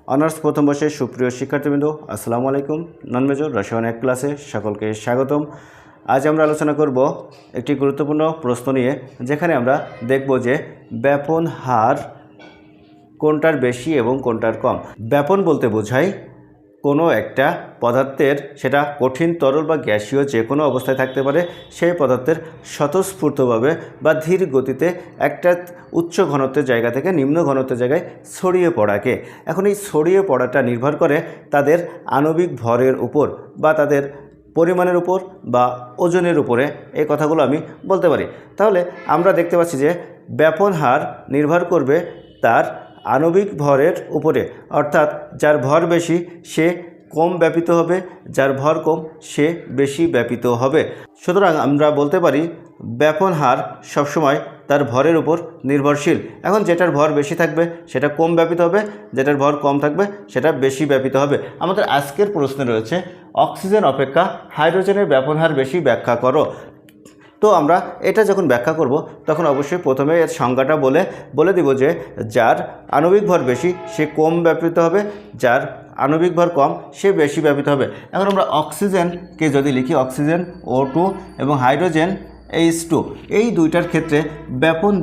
Honours প্রথম বর্ষের সুপ্রিয় শিক্ষার্থীবৃন্দ, আসসালামু আলাইকুম। নন মেজর রসায়ন 1 ক্লাসে সকলকে স্বাগতম। আজ আমরা আলোচনা করব একটি গুরুত্বপূর্ণ প্রশ্ন নিয়ে, যেখানে আমরা দেখব যে ব্যাপন হার কোনটার বেশি এবং কোনটার কম। ব্যাপন বলতে বোঝায় কোনো একটা পদার্থের, সেটা কঠিন, তরল বা গ্যাসীয় যে কোনো অবস্থায় থাকতে পারে, সেই পদার্থের স্বতঃস্ফূর্তভাবে বা ধীর গতিতে একটা উচ্চ ঘনত্বের জায়গা থেকে নিম্ন ঘনত্বের জায়গায় ছড়িয়ে পড়াকে। এখন এই ছড়িয়ে পড়াটা নির্ভর করে তাদের আণবিক ভরের উপর বা তাদের পরিমাণের উপর বা ওজনের উপরে। এই কথাগুলো আমি বলতে পারি। তাহলে আমরা দেখতে পাচ্ছি যে ব্যাপন হার নির্ভর করবে তার আণবিক ভরের উপরে, অর্থাৎ যার ভর বেশি সে কম ব্যাপিত হবে, যার ভর কম সে বেশি ব্যাপিত হবে। সুতরাং আমরা বলতে পারি ব্যাপন হার সবসময় তার ভরের উপর নির্ভরশীল। এখন যেটার ভর বেশি থাকবে সেটা কম ব্যাপিত হবে, যেটার ভর কম থাকবে সেটা বেশি ব্যাপিত হবে। আমাদের আজকের প্রশ্নে রয়েছে অক্সিজেন অপেক্ষা হাইড্রোজেনের ব্যাপন হার বেশি, ব্যাখ্যা করো। তো আমরা এটা যখন ব্যাখ্যা করব তখন অবশ্যই প্রথমে এর সংজ্ঞাটা বলে দিব যে যার আণবিক ভর বেশি সে কম ব্যাপিত হবে, যার আণবিক ভর কম সে বেশি ব্যাপিত হবে। এখন আমরা অক্সিজেনকে যদি লিখি অক্সিজেন O2 এবং হাইড্রোজেন H2, এই দুইটার ক্ষেত্রে ব্যাপন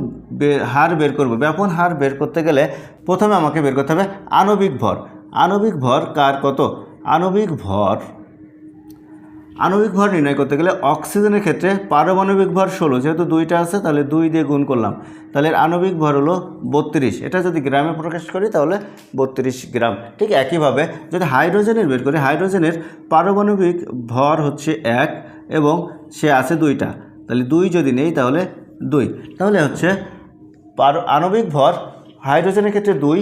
হার বের করব। ব্যাপন হার বের করতে গেলে প্রথমে আমাকে বের করতে হবে আণবিক ভর। আণবিক ভর কার কত? আণবিক ভর নির্ণয় করতে গেলে অক্সিজেনের ক্ষেত্রে পারমাণবিক ভর 16, যেহেতু দুইটা আছে তাহলে 2 দিয়ে গুণ করলাম, তাহলে আণবিক ভর হলো 32। এটা যদি গ্রামে প্রকাশ করি তাহলে 32 গ্রাম। ঠিক একইভাবে যদি হাইড্রোজেনের বের করি, হাইড্রোজেনের পারমাণবিক ভর হচ্ছে 1 এবং সে আছে 2টা, তাহলে 2 যদি নেই তাহলে 2, তাহলে হচ্ছে আণবিক ভর হাইড্রোজেনের ক্ষেত্রে 2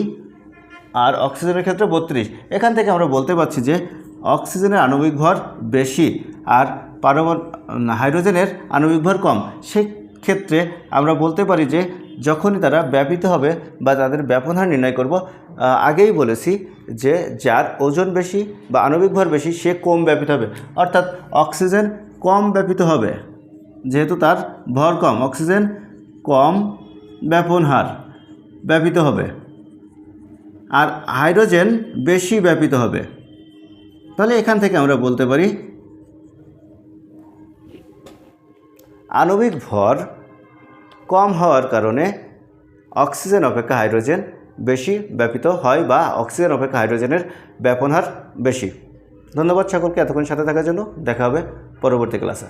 আর অক্সিজেনের ক্ষেত্রে 32। এখান থেকে আমরা বলতে পারছি যে অক্সিজেনের আণবিক ভর বেশি আর হাইড্রোজেনের আণবিক ভর কম। সেক্ষেত্রে আমরা বলতে পারি যে যখনই তারা ব্যাপিত হবে বা তাদের ব্যাপন হার নির্ণয় করব, আগেই বলেছি যে যার ওজন বেশি বা আণবিক ভর বেশি সে কম ব্যাপিত হবে, অর্থাৎ অক্সিজেন কম ব্যাপিত হবে যেহেতু তার ভর কম। অক্সিজেন কম ব্যাপন হার ব্যাপিত হবে আর হাইড্রোজেন বেশি ব্যাপিত হবে। তাহলে এখান থেকে আমরা বলতে পারি আণবিক ভর কম হওয়ার কারণে অক্সিজেন অপেক্ষা হাইড্রোজেন বেশি ব্যাপিত হয় বা অক্সিজেন অপেক্ষা হাইড্রোজেনের ব্যাপন হার বেশি। ধন্যবাদ সকলকে এতক্ষণ সাথে থাকার জন্য। দেখা হবে পরবর্তী ক্লাসে।